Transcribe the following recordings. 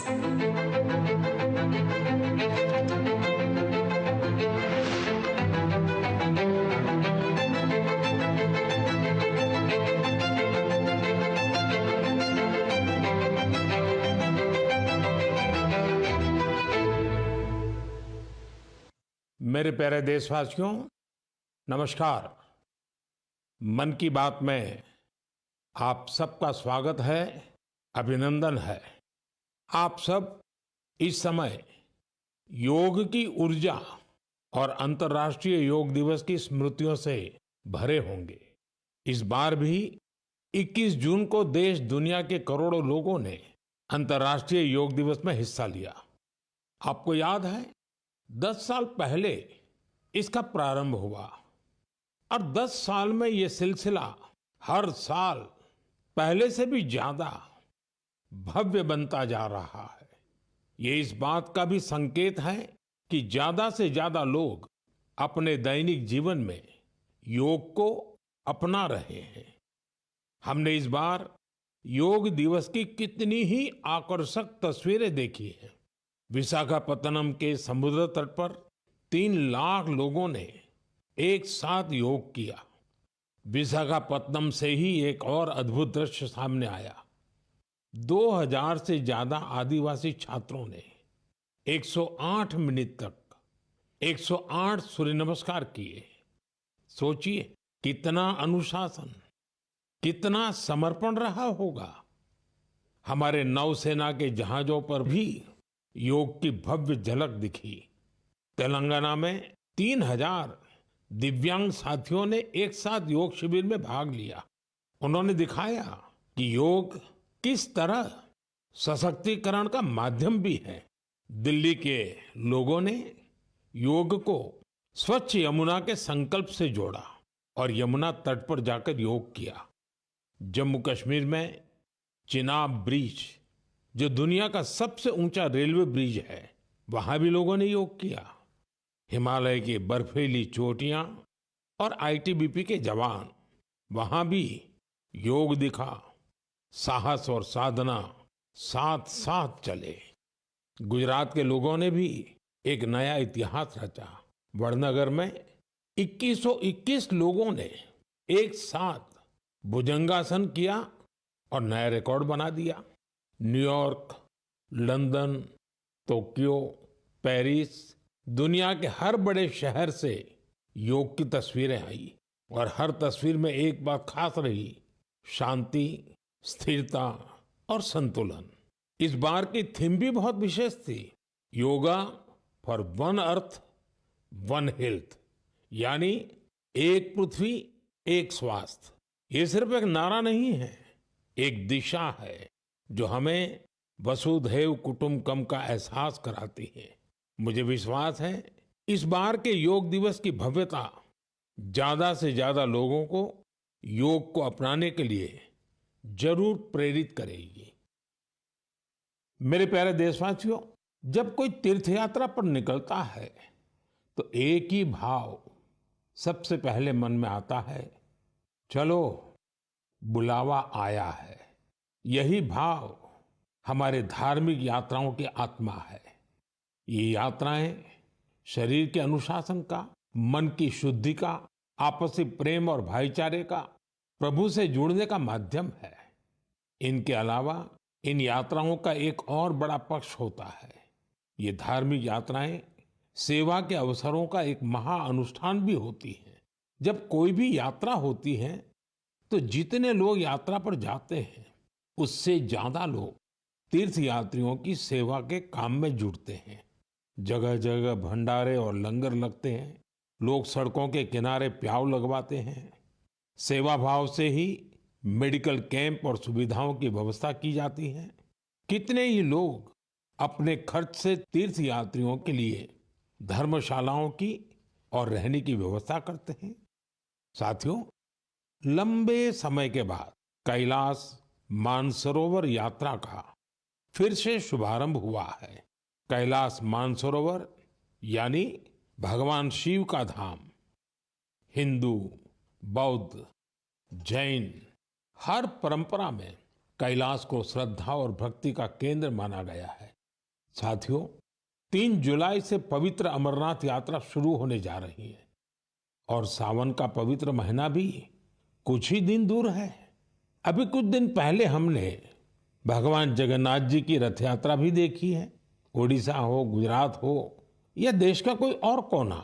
मेरे प्यारे देशवासियों, नमस्कार। मन की बात में आप सबका स्वागत है, अभिनंदन है। आप सब इस समय योग की ऊर्जा और अंतर्राष्ट्रीय योग दिवस की स्मृतियों से भरे होंगे। इस बार भी 21 जून को देश दुनिया के करोड़ों लोगों ने अंतर्राष्ट्रीय योग दिवस में हिस्सा लिया। आपको याद है, 10 साल पहले इसका प्रारंभ हुआ और 10 साल में ये सिलसिला हर साल पहले से भी ज्यादा भव्य बनता जा रहा है। ये इस बात का भी संकेत है कि ज्यादा से ज्यादा लोग अपने दैनिक जीवन में योग को अपना रहे हैं। हमने इस बार योग दिवस की कितनी ही आकर्षक तस्वीरें देखी हैं। विशाखापत्तनम के समुद्र तट पर 3 लाख लोगों ने एक साथ योग किया। विशाखापत्तनम से ही एक और अद्भुत दृश्य सामने आया। 2000 से ज्यादा आदिवासी छात्रों ने 108 मिनट तक 108 सूर्य नमस्कार किए। सोचिए, कितना अनुशासन, कितना समर्पण रहा होगा। हमारे नौसेना के जहाजों पर भी योग की भव्य झलक दिखी। तेलंगाना में 3000 दिव्यांग साथियों ने एक साथ योग शिविर में भाग लिया। उन्होंने दिखाया कि योग किस तरह सशक्तिकरण का माध्यम भी है। दिल्ली के लोगों ने योग को स्वच्छ यमुना के संकल्प से जोड़ा और यमुना तट पर जाकर योग किया। जम्मू कश्मीर में चिनाब ब्रिज, जो दुनिया का सबसे ऊंचा रेलवे ब्रिज है, वहां भी लोगों ने योग किया। हिमालय की बर्फीली चोटियां और आईटीबीपी के जवान, वहां भी योग दिखा। साहस और साधना साथ साथ चले। गुजरात के लोगों ने भी एक नया इतिहास रचा। वडनगर में 2121 लोगों ने एक साथ भुजंगासन किया और नया रिकॉर्ड बना दिया। न्यूयॉर्क, लंदन, टोक्यो, पेरिस, दुनिया के हर बड़े शहर से योग की तस्वीरें आई और हर तस्वीर में एक बात खास रही: शांति, स्थिरता और संतुलन। इस बार की थीम भी बहुत विशेष थी। Yoga for one earth one health, यानी एक पृथ्वी एक स्वास्थ्य। ये सिर्फ एक नारा नहीं है, एक दिशा है जो हमें वसुधैव कुटुंबकम का एहसास कराती है। मुझे विश्वास है इस बार के योग दिवस की भव्यता ज्यादा से ज्यादा लोगों को योग को अपनाने के लिए जरूर प्रेरित करेगी। मेरे प्यारे देशवासियों, जब कोई तीर्थ यात्रा पर निकलता है तो एक ही भाव सबसे पहले मन में आता है: चलो, बुलावा आया है। यही भाव हमारे धार्मिक यात्राओं की आत्मा है। ये यात्राएं शरीर के अनुशासन का, मन की शुद्धि का, आपसी प्रेम और भाईचारे का, प्रभु से जुड़ने का माध्यम है। इनके अलावा इन यात्राओं का एक और बड़ा पक्ष होता है। ये धार्मिक यात्राएं सेवा के अवसरों का एक महाअनुष्ठान भी होती हैं। जब कोई भी यात्रा होती है तो जितने लोग यात्रा पर जाते हैं, उससे ज्यादा लोग तीर्थ यात्रियों की सेवा के काम में जुड़ते हैं। जगह जगह भंडारे और लंगर लगते हैं। लोग सड़कों के किनारे प्याऊ लगवाते हैं। सेवा भाव से ही मेडिकल कैंप और सुविधाओं की व्यवस्था की जाती है। कितने ही लोग अपने खर्च से तीर्थ यात्रियों के लिए धर्मशालाओं की और रहने की व्यवस्था करते हैं। साथियों, लंबे समय के बाद कैलाश मानसरोवर यात्रा का फिर से शुभारंभ हुआ है। कैलाश मानसरोवर यानी भगवान शिव का धाम। हिंदू, बौद्ध, जैन हर परंपरा में कैलाश को श्रद्धा और भक्ति का केंद्र माना गया है। साथियों, 3 जुलाई से पवित्र अमरनाथ यात्रा शुरू होने जा रही है और सावन का पवित्र महीना भी कुछ ही दिन दूर है। अभी कुछ दिन पहले हमने भगवान जगन्नाथ जी की रथ यात्रा भी देखी है। ओडिशा हो, गुजरात हो या देश का कोई और कोना,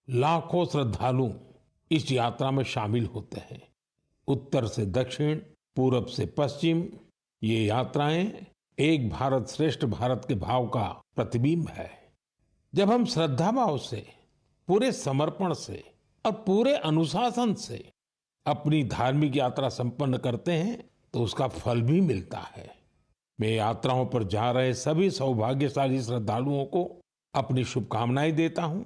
लाखों श्रद्धालु इस यात्रा में शामिल होते हैं। उत्तर से दक्षिण, पूरब से पश्चिम, ये यात्राएं एक भारत श्रेष्ठ भारत के भाव का प्रतिबिंब है। जब हम श्रद्धा भाव से, पूरे समर्पण से और पूरे अनुशासन से अपनी धार्मिक यात्रा संपन्न करते हैं तो उसका फल भी मिलता है। मैं यात्राओं पर जा रहे सभी सौभाग्यशाली श्रद्धालुओं को अपनी शुभकामनाएं देता हूं।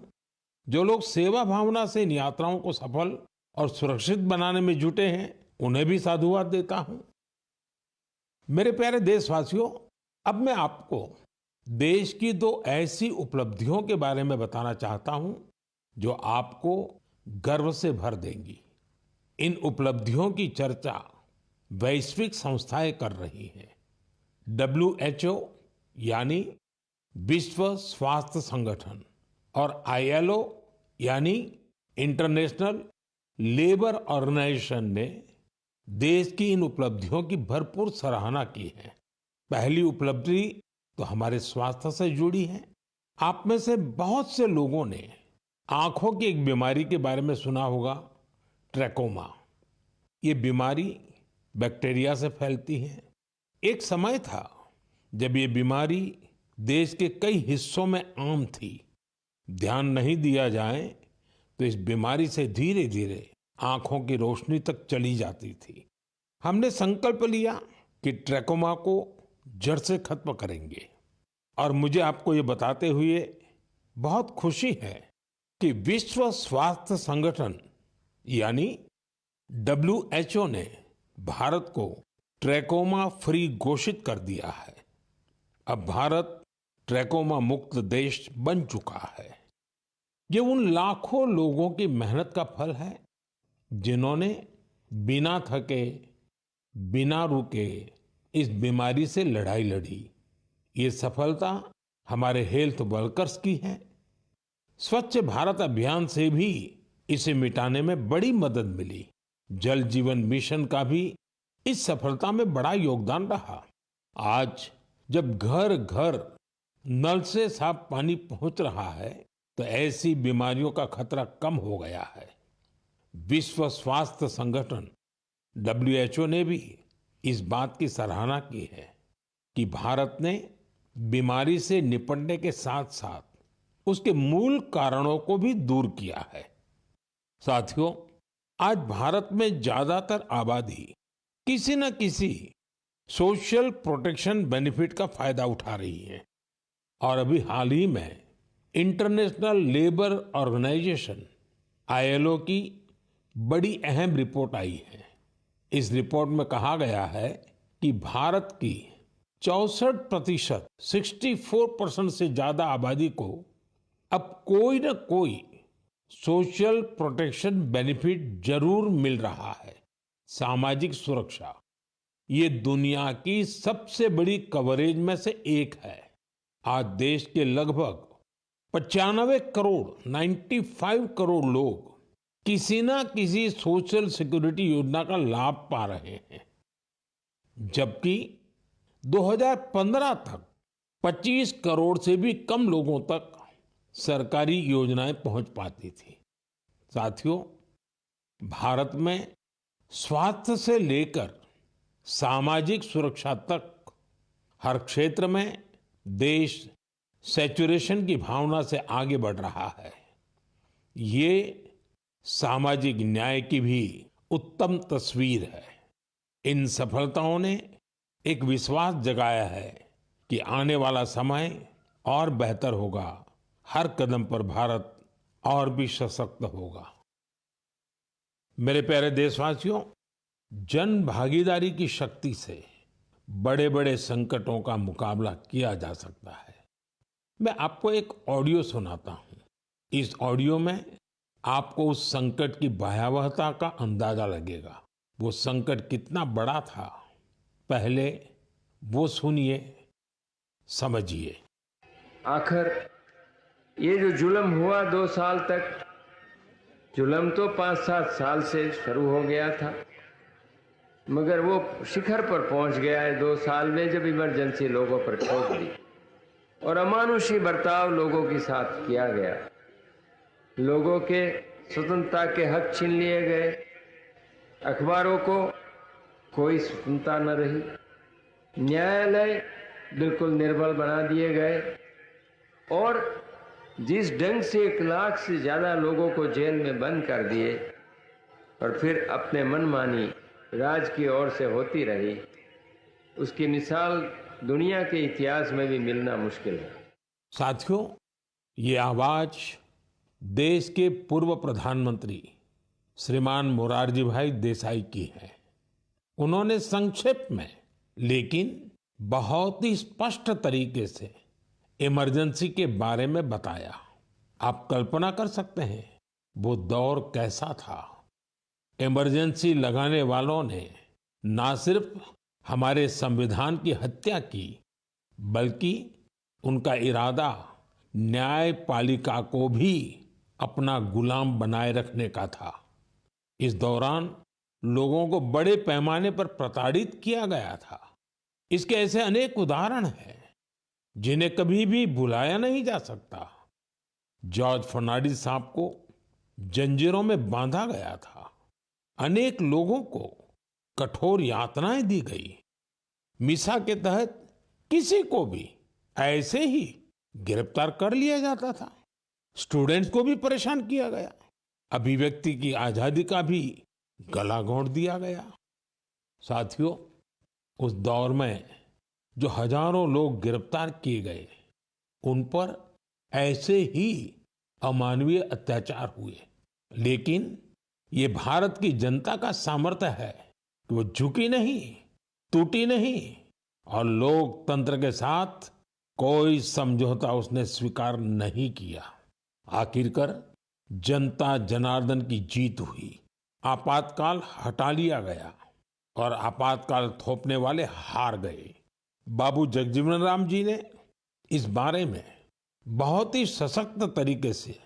जो लोग सेवा भावना से इन यात्राओं को सफल और सुरक्षित बनाने में जुटे हैं, उन्हें भी साधुवाद देता हूं। मेरे प्यारे देशवासियों, अब मैं आपको देश की 2 ऐसी उपलब्धियों के बारे में बताना चाहता हूं जो आपको गर्व से भर देंगी। इन उपलब्धियों की चर्चा वैश्विक संस्थाएं कर रही हैं। WHO यानी विश्व स्वास्थ्य संगठन और ILO यानी इंटरनेशनल लेबर ऑर्गेनाइजेशन ने देश की इन उपलब्धियों की भरपूर सराहना की है। पहली उपलब्धि तो हमारे स्वास्थ्य से जुड़ी है। आप में से बहुत से लोगों ने आंखों की एक बीमारी के बारे में सुना होगा, ट्रैकोमा। ये बीमारी बैक्टीरिया से फैलती है। एक समय था जब ये बीमारी देश के कई हिस्सों में आम थी। ध्यान नहीं दिया जाए तो इस बीमारी से धीरे धीरे आंखों की रोशनी तक चली जाती थी। हमने संकल्प लिया कि ट्रैकोमा को जड़ से खत्म करेंगे और मुझे आपको ये बताते हुए बहुत खुशी है कि विश्व स्वास्थ्य संगठन यानी WHO ने भारत को ट्रैकोमा फ्री घोषित कर दिया है। अब भारत ट्रैकोमा मुक्त देश बन चुका है। ये उन लाखों लोगों की मेहनत का फल है जिन्होंने बिना थके, बिना रुके इस बीमारी से लड़ाई लड़ी। ये सफलता हमारे हेल्थ वर्कर्स की है। स्वच्छ भारत अभियान से भी इसे मिटाने में बड़ी मदद मिली। जल जीवन मिशन का भी इस सफलता में बड़ा योगदान रहा। आज जब घर घर नल से साफ पानी पहुंच रहा है तो ऐसी बीमारियों का खतरा कम हो गया है। विश्व स्वास्थ्य संगठन WHO ने भी इस बात की सराहना की है कि भारत ने बीमारी से निपटने के साथ साथ उसके मूल कारणों को भी दूर किया है। साथियों, आज भारत में ज्यादातर आबादी किसी न किसी सोशल प्रोटेक्शन बेनिफिट का फायदा उठा रही है और अभी हाल ही में इंटरनेशनल लेबर ऑर्गेनाइजेशन ILO की बड़ी अहम रिपोर्ट आई है। इस रिपोर्ट में कहा गया है कि भारत की 64%, 64% से ज्यादा आबादी को अब कोई न कोई सोशल प्रोटेक्शन बेनिफिट जरूर मिल रहा है। सामाजिक सुरक्षा ये दुनिया की सबसे बड़ी कवरेज में से एक है। आज देश के लगभग 95 करोड़ 95 करोड़ लोग किसी ना किसी सोशल सिक्योरिटी योजना का लाभ पा रहे हैं, जबकि 2015 तक 25 करोड़ से भी कम लोगों तक सरकारी योजनाएं पहुंच पाती थी। साथियों, भारत में स्वास्थ्य से लेकर सामाजिक सुरक्षा तक हर क्षेत्र में देश सैचुरेशन की भावना से आगे बढ़ रहा है। ये सामाजिक न्याय की भी उत्तम तस्वीर है। इन सफलताओं ने एक विश्वास जगाया है कि आने वाला समय और बेहतर होगा। हर कदम पर भारत और भी सशक्त होगा। मेरे प्यारे देशवासियों, जन भागीदारी की शक्ति से बड़े बड़े संकटों का मुकाबला किया जा सकता है। मैं आपको एक ऑडियो सुनाता हूं। इस ऑडियो में आपको उस संकट की भयावहता का अंदाजा लगेगा। वो संकट कितना बड़ा था, पहले वो सुनिए, समझिए। आखिर ये जो जुल्म हुआ 2 साल तक, जुल्म तो 5-7 साल से शुरू हो गया था, मगर वो शिखर पर पहुंच गया है 2 साल में, जब इमरजेंसी लोगों पर ठोक दी और अमानुषी बर्ताव लोगों के साथ किया गया। लोगों के स्वतंत्रता के हक छीन लिए गए, अखबारों को कोई स्वतंत्रता न रही, न्यायालय बिल्कुल निर्बल बना दिए गए और जिस ढंग से 1 लाख से ज़्यादा लोगों को जेल में बंद कर दिए और फिर अपने मनमानी राज की ओर से होती रही, उसकी मिसाल दुनिया के इतिहास में भी मिलना मुश्किल है। साथियों, ये आवाज देश के पूर्व प्रधानमंत्री श्रीमान मोरारजी भाई देसाई की है। उन्होंने संक्षेप में लेकिन बहुत ही स्पष्ट तरीके से इमरजेंसी के बारे में बताया। आप कल्पना कर सकते हैं वो दौर कैसा था। इमरजेंसी लगाने वालों ने ना सिर्फ हमारे संविधान की हत्या की, बल्कि उनका इरादा न्यायपालिका को भी अपना गुलाम बनाए रखने का था। इस दौरान लोगों को बड़े पैमाने पर प्रताड़ित किया गया था। इसके ऐसे अनेक उदाहरण हैं जिन्हें कभी भी भुलाया नहीं जा सकता। जॉर्ज फर्नांडिस साहब को जंजीरों में बांधा गया था। अनेक लोगों को कठोर यातनाएं दी गई। मिसा के तहत किसी को भी ऐसे ही गिरफ्तार कर लिया जाता था। स्टूडेंट्स को भी परेशान किया गया। अभिव्यक्ति की आजादी का भी गला घोंट दिया गया। साथियों, उस दौर में जो हजारों लोग गिरफ्तार किए गए, उन पर ऐसे ही अमानवीय अत्याचार हुए। लेकिन ये भारत की जनता का सामर्थ्य है कि वो झुकी नहीं, टूटी नहीं और लोकतंत्र के साथ कोई समझौता उसने स्वीकार नहीं किया। आखिरकार जनता जनार्दन की जीत हुई। आपातकाल हटा लिया गया और आपातकाल थोपने वाले हार गए। बाबू जगजीवन राम जी ने इस बारे में बहुत ही सशक्त तरीके से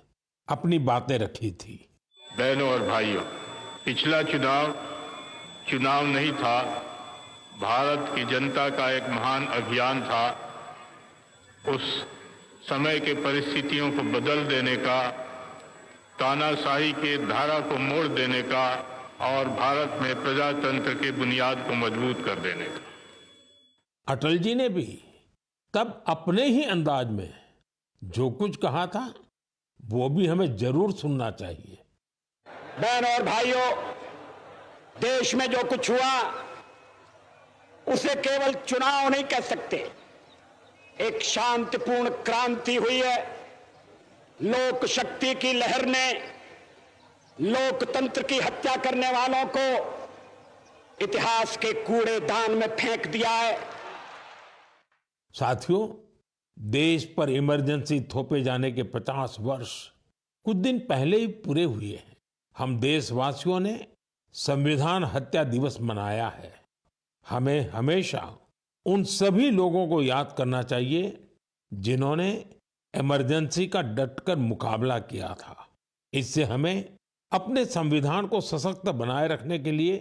अपनी बातें रखी थी। बहनों और भाइयों, पिछला चुनाव नहीं था, भारत की जनता का एक महान अभियान था। उस समय के परिस्थितियों को बदल देने का, तानाशाही के धारा को मोड़ देने का और भारत में प्रजातंत्र की बुनियाद को मजबूत कर देने का। अटल जी ने भी तब अपने ही अंदाज में जो कुछ कहा था, वो भी हमें जरूर सुनना चाहिए। बहनों और भाइयों, देश में जो कुछ हुआ उसे केवल चुनाव नहीं कह सकते। एक शांतिपूर्ण क्रांति हुई है। लोक शक्ति की लहर ने लोकतंत्र की हत्या करने वालों को इतिहास के कूड़ेदान में फेंक दिया है। साथियों, देश पर इमरजेंसी थोपे जाने के 50 वर्ष कुछ दिन पहले ही पूरे हुए हैं। हम देशवासियों ने संविधान हत्या दिवस मनाया है। हमें हमेशा उन सभी लोगों को याद करना चाहिए जिन्होंने इमरजेंसी का डटकर मुकाबला किया था। इससे हमें अपने संविधान को सशक्त बनाए रखने के लिए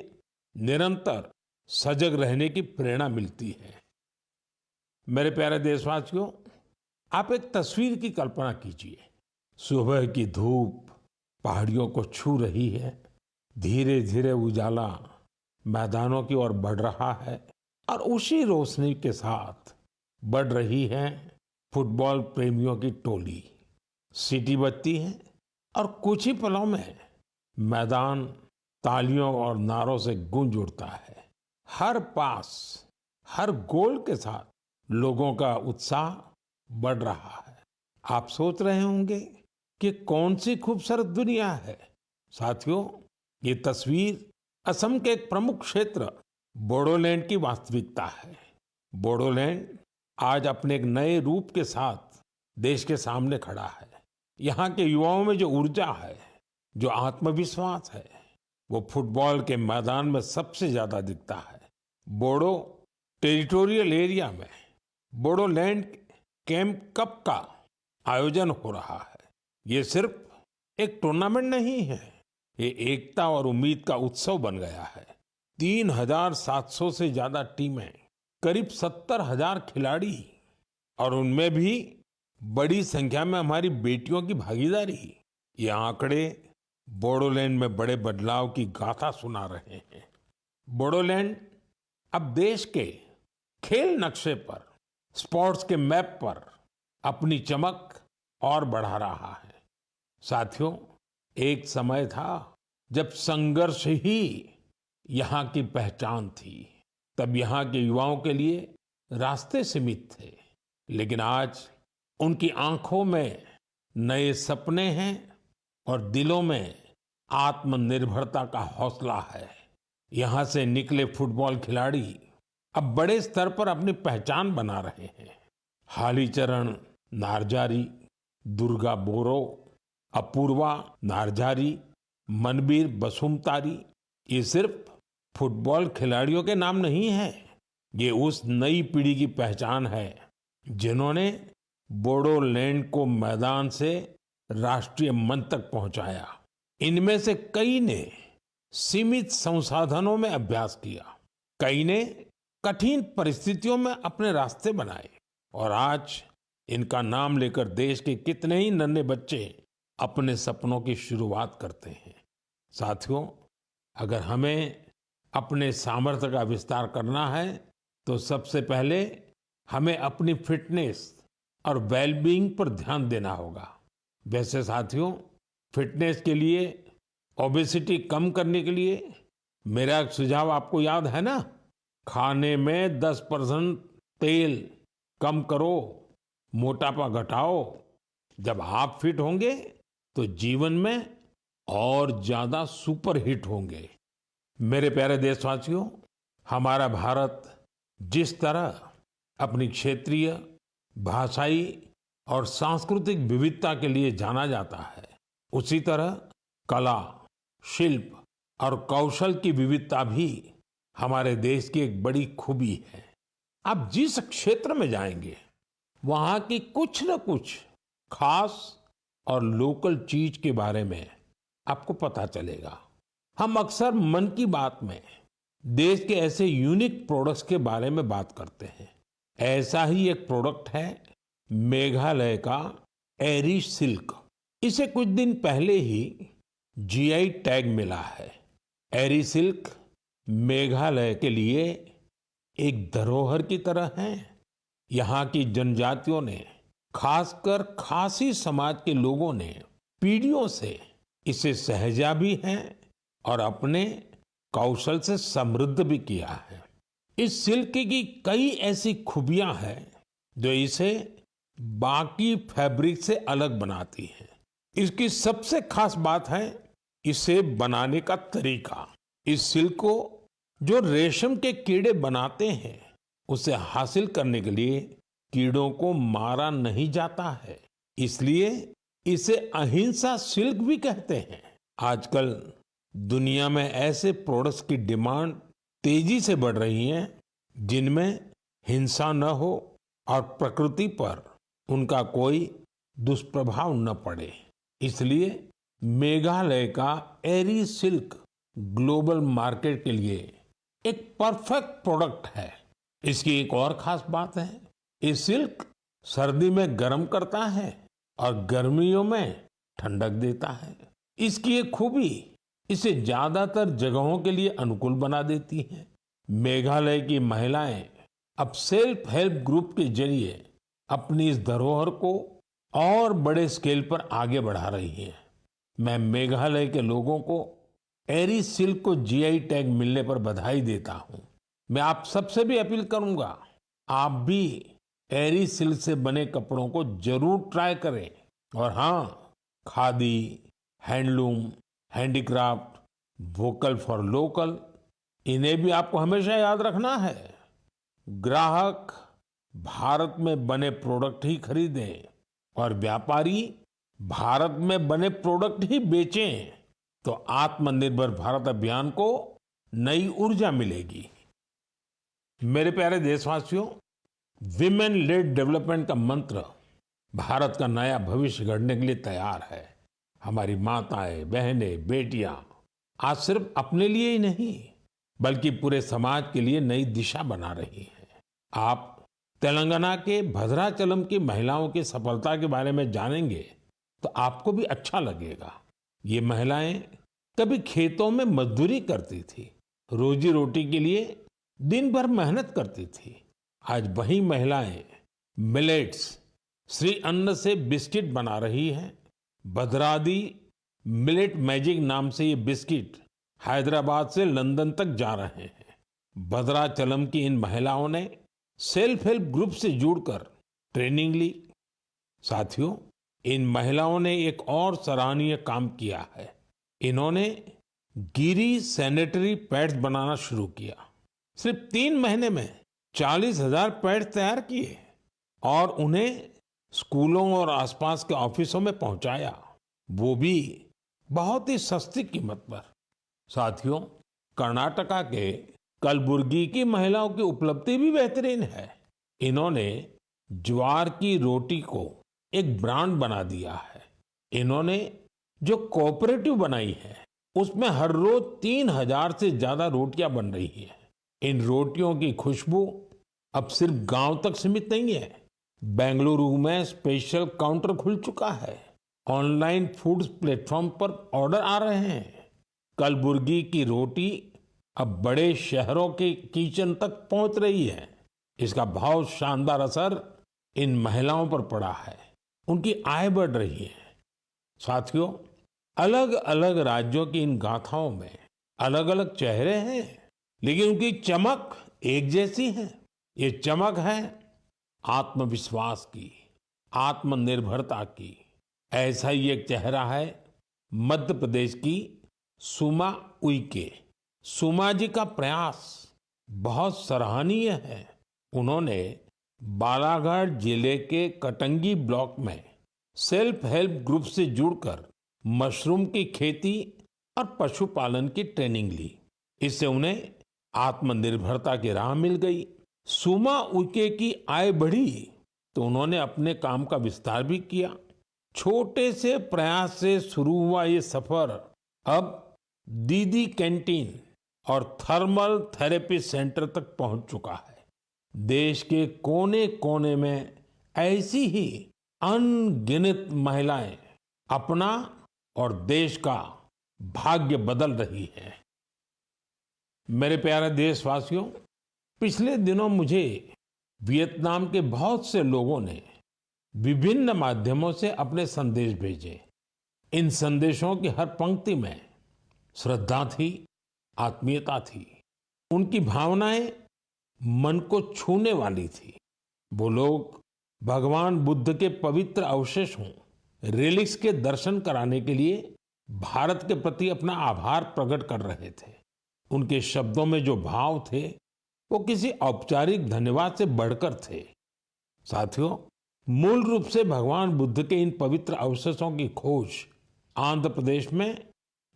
निरंतर सजग रहने की प्रेरणा मिलती है। मेरे प्यारे देशवासियों, आप एक तस्वीर की कल्पना कीजिए। सुबह की धूप पहाड़ियों को छू रही है। धीरे धीरे उजाला मैदानों की ओर बढ़ रहा है और उसी रोशनी के साथ बढ़ रही है फुटबॉल प्रेमियों की टोली। सीटी बजती है और कुछ ही पलों में मैदान तालियों और नारों से गूंज उठता है। हर पास, हर गोल के साथ लोगों का उत्साह बढ़ रहा है। आप सोच रहे होंगे कि कौन सी खूबसूरत दुनिया है। साथियों, ये तस्वीर असम के एक प्रमुख क्षेत्र बोडोलैंड की वास्तविकता है। बोडोलैंड आज अपने एक नए रूप के साथ देश के सामने खड़ा है। यहाँ के युवाओं में जो ऊर्जा है, जो आत्मविश्वास है, वो फुटबॉल के मैदान में सबसे ज्यादा दिखता है। बोडो टेरिटोरियल एरिया में बोडोलैंड कैंप कप का आयोजन हो रहा है। ये सिर्फ एक टूर्नामेंट नहीं है, ये एकता और उम्मीद का उत्सव बन गया है। 3,700 से ज्यादा टीमें, करीब 70,000 खिलाड़ी और उनमें भी बड़ी संख्या में हमारी बेटियों की भागीदारी। ये आंकड़े बोडोलैंड में बड़े बदलाव की गाथा सुना रहे हैं। बोडोलैंड अब देश के खेल नक्शे पर, स्पोर्ट्स के मैप पर अपनी चमक और बढ़ा रहा है। साथियों, एक समय था जब संघर्ष ही यहाँ की पहचान थी। तब यहाँ के युवाओं के लिए रास्ते सीमित थे, लेकिन आज उनकी आंखों में नए सपने हैं और दिलों में आत्मनिर्भरता का हौसला है। यहाँ से निकले फुटबॉल खिलाड़ी अब बड़े स्तर पर अपनी पहचान बना रहे हैं। हालीचरण नार्जारी, दुर्गा बोरो, अपूर्वा नार्जारी, मनबीर बसुमतारी, ये सिर्फ फुटबॉल खिलाड़ियों के नाम नहीं है, ये उस नई पीढ़ी की पहचान है जिन्होंने बोडोलैंड को मैदान से राष्ट्रीय मंच तक पहुंचाया। इनमें से कई ने सीमित संसाधनों में अभ्यास किया, कई ने कठिन परिस्थितियों में अपने रास्ते बनाए और आज इनका नाम लेकर देश के कितने ही नन्हे बच्चे अपने सपनों की शुरुआत करते हैं। साथियों, अगर हमें अपने सामर्थ्य का विस्तार करना है तो सबसे पहले हमें अपनी फिटनेस और वेलबीइंग पर ध्यान देना होगा। वैसे साथियों, फिटनेस के लिए, ओबेसिटी कम करने के लिए मेरा एक सुझाव आपको याद है ना? खाने में 10% तेल कम करो, मोटापा घटाओ। जब आप फिट होंगे तो जीवन में और ज्यादा सुपर हिट होंगे। मेरे प्यारे देशवासियों, हमारा भारत जिस तरह अपनी क्षेत्रीय, भाषाई और सांस्कृतिक विविधता के लिए जाना जाता है, उसी तरह कला, शिल्प और कौशल की विविधता भी हमारे देश की एक बड़ी खूबी है। आप जिस क्षेत्र में जाएंगे वहां की कुछ न कुछ खास और लोकल चीज के बारे में आपको पता चलेगा। हम अक्सर मन की बात में देश के ऐसे यूनिक प्रोडक्ट्स के बारे में बात करते हैं। ऐसा ही एक प्रोडक्ट है मेघालय का एरी सिल्क। इसे कुछ दिन पहले ही जीआई टैग मिला है। एरी सिल्क मेघालय के लिए एक धरोहर की तरह है। यहाँ की जनजातियों ने, खासकर खासी समाज के लोगों ने पीढ़ियों से इसे सहेजा भी है और अपने कौशल से समृद्ध भी किया है। इस सिल्क की कई ऐसी खूबियां हैं जो इसे बाकी फैब्रिक से अलग बनाती हैं। इसकी सबसे खास बात है इसे बनाने का तरीका। इस सिल्क को जो रेशम के कीड़े बनाते हैं, उसे हासिल करने के लिए कीड़ों को मारा नहीं जाता है, इसलिए इसे अहिंसा सिल्क भी कहते हैं। आजकल दुनिया में ऐसे प्रोडक्ट्स की डिमांड तेजी से बढ़ रही है जिनमें हिंसा न हो और प्रकृति पर उनका कोई दुष्प्रभाव न पड़े। इसलिए मेघालय का एरी सिल्क ग्लोबल मार्केट के लिए एक परफेक्ट प्रोडक्ट है। इसकी एक और खास बात है, ये सिल्क सर्दी में गर्म करता है और गर्मियों में ठंडक देता है। इसकी एक खूबी इसे ज्यादातर जगहों के लिए अनुकूल बना देती है। मेघालय की महिलाएं अब सेल्फ हेल्प ग्रुप के जरिए अपनी इस धरोहर को और बड़े स्केल पर आगे बढ़ा रही हैं। मैं मेघालय के लोगों को एरी सिल्क को जीआई टैग मिलने पर बधाई देता हूं। मैं आप सबसे भी अपील करूंगा, आप भी एरी सिल्क से बने कपड़ों को जरूर ट्राई करें। और हाँ, khadi, handloom, handicraft, vocal for local, इन्हें भी आपको हमेशा याद रखना है। ग्राहक भारत में बने प्रोडक्ट ही खरीदें और व्यापारी भारत में बने प्रोडक्ट ही बेचें, तो आत्मनिर्भर भारत अभियान को नई ऊर्जा मिलेगी। मेरे प्यारे देशवासियों, विमेन लेड डेवलपमेंट का मंत्र भारत का नया भविष्य गढ़ने के लिए तैयार है। हमारी माताएं, बहनें, बेटियां आज सिर्फ अपने लिए ही नहीं बल्कि पूरे समाज के लिए नई दिशा बना रही हैं। आप तेलंगाना के भद्राचलम की महिलाओं की सफलता के बारे में जानेंगे तो आपको भी अच्छा लगेगा। ये महिलाएं कभी खेतों में मजदूरी करती थी, रोजी रोटी के लिए दिन भर मेहनत करती थी। आज वही महिलाएं मिलेट्स, श्री अन्न से बिस्किट बना रही हैं। भद्रादी मिलेट मैजिक नाम से ये बिस्किट हैदराबाद से लंदन तक जा रहे हैं। भद्राचलम की इन महिलाओं ने सेल्फ हेल्प ग्रुप से जुड़कर ट्रेनिंग ली। साथियों, इन महिलाओं ने एक और सराहनीय काम किया है। इन्होंने गिरी सैनिटरी पैड्स बनाना शुरू किया। सिर्फ 3 महीने में 40,000 पैड्स तैयार किए और उन्हें स्कूलों और आसपास के ऑफिसों में पहुंचाया, वो भी बहुत ही सस्ती कीमत पर। साथियों, कर्नाटका के कलबुर्गी की महिलाओं की उपलब्धि भी बेहतरीन है। इन्होंने ज्वार की रोटी को एक ब्रांड बना दिया है। इन्होंने जो कोऑपरेटिव बनाई है उसमें हर रोज 3,000 से ज्यादा रोटियां बन रही हैं। इन रोटियों की खुशबू अब सिर्फ गांव तक सीमित नहीं है। बेंगलुरु में स्पेशल काउंटर खुल चुका है। ऑनलाइन फूड प्लेटफॉर्म पर ऑर्डर आ रहे हैं। कलबुर्गी की रोटी अब बड़े शहरों के किचन तक पहुंच रही है। इसका बहुत शानदार असर इन महिलाओं पर पड़ा है। उनकी आय बढ़ रही है। साथियों, अलग अलग राज्यों की इन गाथाओं में अलग अलग चेहरे हैं, लेकिन उनकी चमक एक जैसी है। ये चमक है आत्मविश्वास की, आत्मनिर्भरता की। ऐसा ही एक चेहरा है मध्य प्रदेश की सुमा उइके। सुमा जी का प्रयास बहुत सराहनीय है। उन्होंने बालाघाट जिले के कटंगी ब्लॉक में सेल्फ हेल्प ग्रुप से जुड़कर मशरूम की खेती और पशुपालन की ट्रेनिंग ली। इससे उन्हें आत्मनिर्भरता की राह मिल गई। सुमा उइके की आय बढ़ी तो उन्होंने अपने काम का विस्तार भी किया। छोटे से प्रयास से शुरू हुआ ये सफर अब दीदी कैंटीन और थर्मल थेरेपी सेंटर तक पहुंच चुका है। देश के कोने कोने में ऐसी ही अनगिनत महिलाएं अपना और देश का भाग्य बदल रही हैं। मेरे प्यारे देशवासियों, पिछले दिनों मुझे वियतनाम के बहुत से लोगों ने विभिन्न माध्यमों से अपने संदेश भेजे। इन संदेशों की हर पंक्ति में श्रद्धा थी, आत्मीयता थी। उनकी भावनाएं मन को छूने वाली थी। वो लोग भगवान बुद्ध के पवित्र अवशेषों, रेलिक्स के दर्शन कराने के लिए भारत के प्रति अपना आभार प्रकट कर रहे थे। उनके शब्दों में जो भाव थे वो किसी औपचारिक धन्यवाद से बढ़कर थे। साथियों, मूल रूप से भगवान बुद्ध के इन पवित्र अवशेषों की खोज आंध्र प्रदेश में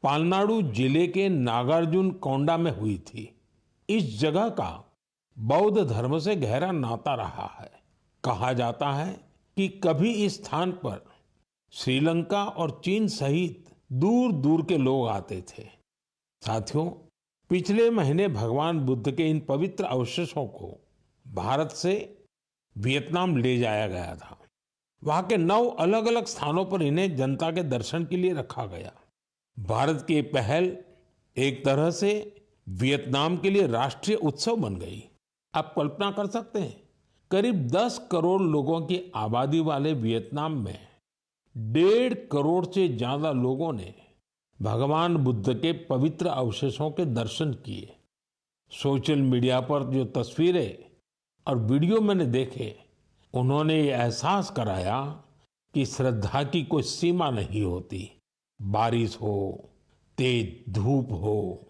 पालनाडु जिले के नागार्जुन कोंडा में हुई थी। इस जगह का बौद्ध धर्म से गहरा नाता रहा है। कहा जाता है कि कभी इस स्थान पर श्रीलंका और चीन सहित दूर दूर के लोग आते थे। साथियों, पिछले महीने भगवान बुद्ध के इन पवित्र अवशेषों को भारत से वियतनाम ले जाया गया था। वहां के 9 अलग अलग स्थानों पर इन्हें जनता के दर्शन के लिए रखा गया। भारत की पहल एक तरह से वियतनाम के लिए राष्ट्रीय उत्सव बन गई। आप कल्पना कर सकते हैं, करीब 10 करोड़ लोगों की आबादी वाले वियतनाम में 1.5 करोड़ से ज्यादा लोगों ने भगवान बुद्ध के पवित्र अवशेषों के दर्शन किए। सोशल मीडिया पर जो तस्वीरें और वीडियो मैंने देखे, उन्होंने ये एहसास कराया कि श्रद्धा की कोई सीमा नहीं होती। बारिश हो, तेज धूप हो,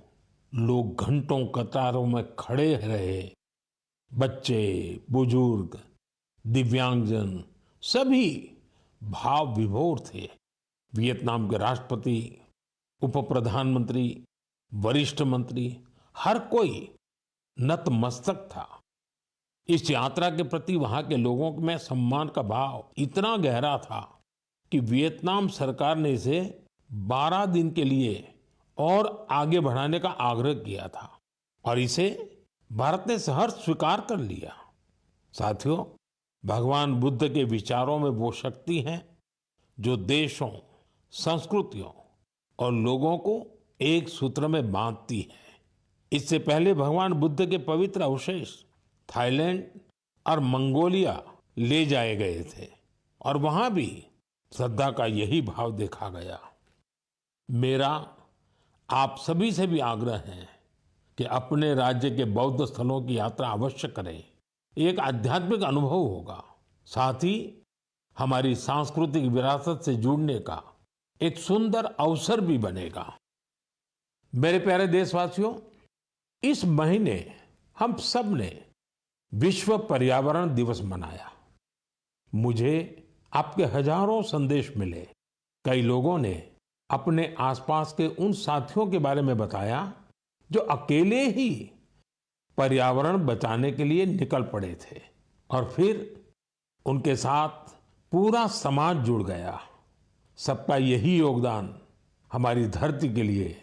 लोग घंटों कतारों में खड़े रहे। बच्चे, बुजुर्ग, दिव्यांगजन सभी भाव विभोर थे। वियतनाम के राष्ट्रपति, उप प्रधानमंत्री, वरिष्ठ मंत्री, हर कोई नतमस्तक था। इस यात्रा के प्रति वहां के लोगों में सम्मान का भाव इतना गहरा था कि वियतनाम सरकार ने इसे 12 दिन के लिए और आगे बढ़ाने का आग्रह किया था और इसे भारत ने सहर्ष स्वीकार कर लिया। साथियों, भगवान बुद्ध के विचारों में वो शक्ति है जो देशों, संस्कृतियों और लोगों को एक सूत्र में बांधती है। इससे पहले भगवान बुद्ध के पवित्र अवशेष थाईलैंड और मंगोलिया ले जाए गए थे और वहां भी श्रद्धा का यही भाव देखा गया। मेरा आप सभी से भी आग्रह है कि अपने राज्य के बौद्ध स्थलों की यात्रा अवश्य करें। एक आध्यात्मिक अनुभव होगा, साथ ही हमारी सांस्कृतिक विरासत से जुड़ने का एक सुंदर अवसर भी बनेगा। मेरे प्यारे देशवासियों, इस महीने हम सब ने विश्व पर्यावरण दिवस मनाया। मुझे आपके हजारों संदेश मिले। कई लोगों ने अपने आसपास के उन साथियों के बारे में बताया जो अकेले ही पर्यावरण बचाने के लिए निकल पड़े थे और फिर उनके साथ पूरा समाज जुड़ गया। सबका यही योगदान हमारी धरती के लिए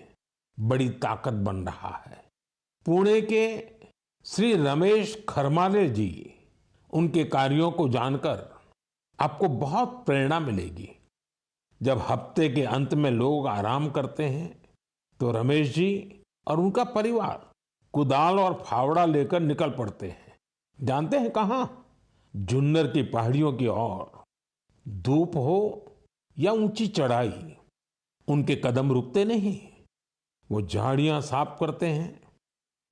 बड़ी ताकत बन रहा है। पुणे के श्री रमेश खरमाले जी, उनके कार्यों को जानकर आपको बहुत प्रेरणा मिलेगी। जब हफ्ते के अंत में लोग आराम करते हैं तो रमेश जी और उनका परिवार कुदाल और फावड़ा लेकर निकल पड़ते हैं। जानते हैं कहाँ? जुन्नर की पहाड़ियों की ओर। धूप हो या ऊंची चढ़ाई, उनके कदम रुकते नहीं। वो झाड़ियां साफ करते हैं,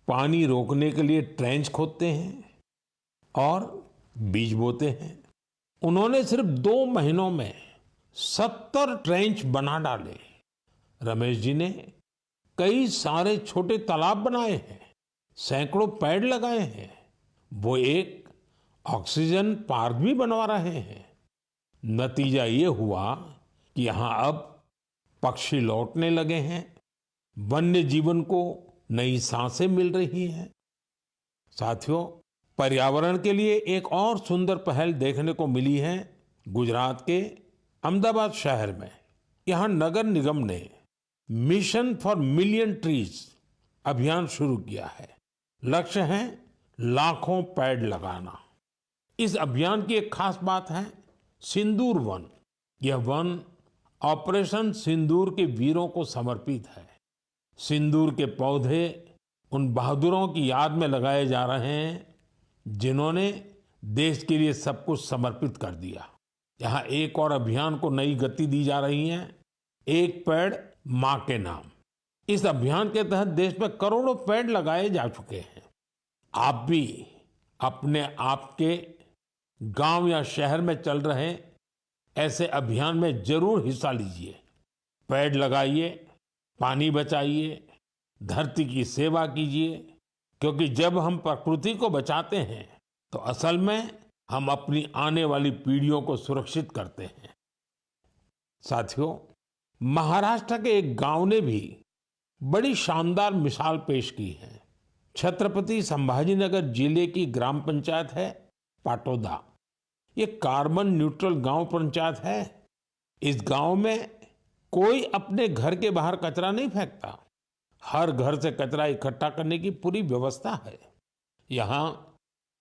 पानी रोकने के लिए ट्रेंच खोदते हैं और बीज बोते हैं। उन्होंने सिर्फ 2 महीनों में 70 ट्रेंच बना डाले। रमेश जी ने कई सारे छोटे तालाब बनाए हैं, सैकड़ों पेड़ लगाए हैं। वो एक ऑक्सीजन पार्क भी बनवा रहे हैं। नतीजा ये हुआ कि यहाँ अब पक्षी लौटने लगे हैं, वन्य जीवन को नई सांसें मिल रही हैं। साथियों, पर्यावरण के लिए एक और सुंदर पहल देखने को मिली है गुजरात के अहमदाबाद शहर में। यहाँ नगर निगम ने मिशन फॉर मिलियन ट्रीज अभियान शुरू किया है। लक्ष्य है लाखों पेड़ लगाना। इस अभियान की एक खास बात है सिंदूर वन। यह वन ऑपरेशन सिंदूर के वीरों को समर्पित है। सिंदूर के पौधे उन बहादुरों की याद में लगाए जा रहे हैं जिन्होंने देश के लिए सब कुछ समर्पित कर दिया। यहाँ एक और अभियान को नई गति दी जा रही है, एक पेड़ मां के नाम। इस अभियान के तहत देश में करोड़ों पेड़ लगाए जा चुके हैं। आप भी अपने आपके गांव या शहर में चल रहे ऐसे अभियान में जरूर हिस्सा लीजिए। पेड़ लगाइए, पानी बचाइए, धरती की सेवा कीजिए, क्योंकि जब हम प्रकृति को बचाते हैं तो असल में हम अपनी आने वाली पीढ़ियों को सुरक्षित करते हैं। साथियों, महाराष्ट्र के एक गांव ने भी बड़ी शानदार मिसाल पेश की है। छत्रपति संभाजीनगर जिले की ग्राम पंचायत है पाटोदा। ये कार्बन न्यूट्रल गांव पंचायत है। इस गांव में कोई अपने घर के बाहर कचरा नहीं फेंकता। हर घर से कचरा इकट्ठा करने की पूरी व्यवस्था है। यहाँ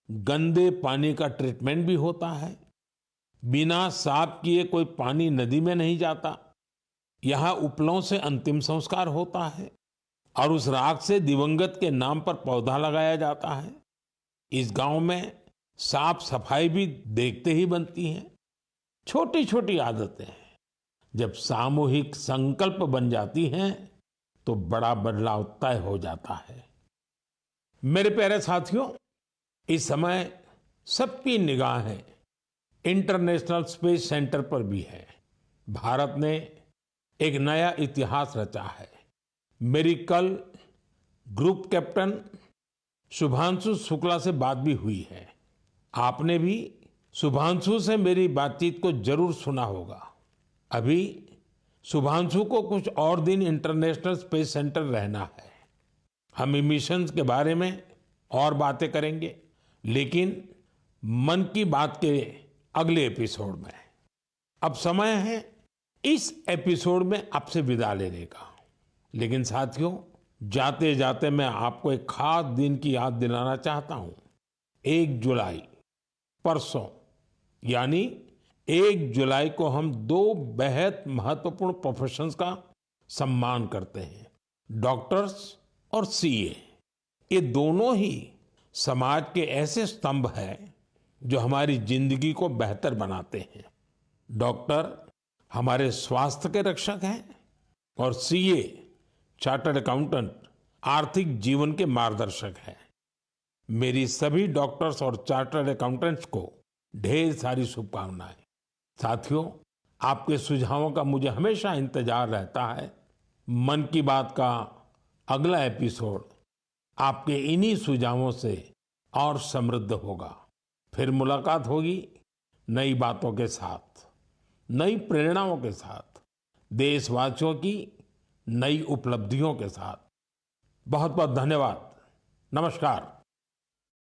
गंदे पानी का ट्रीटमेंट भी होता है। बिना साफ किए कोई पानी नदी में नहीं जाता। यहाँ उपलों से अंतिम संस्कार होता है और उस राख से दिवंगत के नाम पर पौधा लगाया जाता है। इस गांव में साफ सफाई भी देखते ही बनती है। छोटी छोटी आदतें जब सामूहिक संकल्प बन जाती हैं तो बड़ा बदलाव तय हो जाता है। मेरे प्यारे साथियों, इस समय सबकी निगाहें इंटरनेशनल स्पेस सेंटर पर भी है। भारत ने एक नया इतिहास रचा है। मेरी कल ग्रुप कैप्टन शुभांशु शुक्ला से बात भी हुई है। आपने भी शुभांशु से मेरी बातचीत को जरूर सुना होगा। अभी शुभांशु को कुछ और दिन इंटरनेशनल स्पेस सेंटर रहना है। हम मिशंस के बारे में और बातें करेंगे, लेकिन मन की बात के अगले एपिसोड में अब समय है इस एपिसोड में आपसे विदा लेने का। लेकिन साथियों, जाते जाते मैं आपको एक खास दिन की याद दिलाना चाहता हूं। 1 जुलाई, परसों, यानी 1 जुलाई को हम 2 बेहद महत्वपूर्ण प्रोफेशंस का सम्मान करते हैं, डॉक्टर्स और सीए। ये दोनों ही समाज के ऐसे स्तंभ हैं जो हमारी जिंदगी को बेहतर बनाते हैं। डॉक्टर हमारे स्वास्थ्य के रक्षक हैं और सीए, चार्टर्ड अकाउंटेंट, आर्थिक जीवन के मार्गदर्शक हैं। मेरी सभी डॉक्टर्स और चार्टर्ड अकाउंटेंट्स को ढेर सारी शुभकामनाएं। साथियों, आपके सुझावों का मुझे हमेशा इंतजार रहता है। मन की बात का अगला एपिसोड आपके इन्हीं सुझावों से और समृद्ध होगा। फिर मुलाकात होगी नई बातों के साथ, नई प्रेरणाओं के साथ, देशवासियों की नई उपलब्धियों के साथ। बहुत बहुत धन्यवाद। नमस्कार।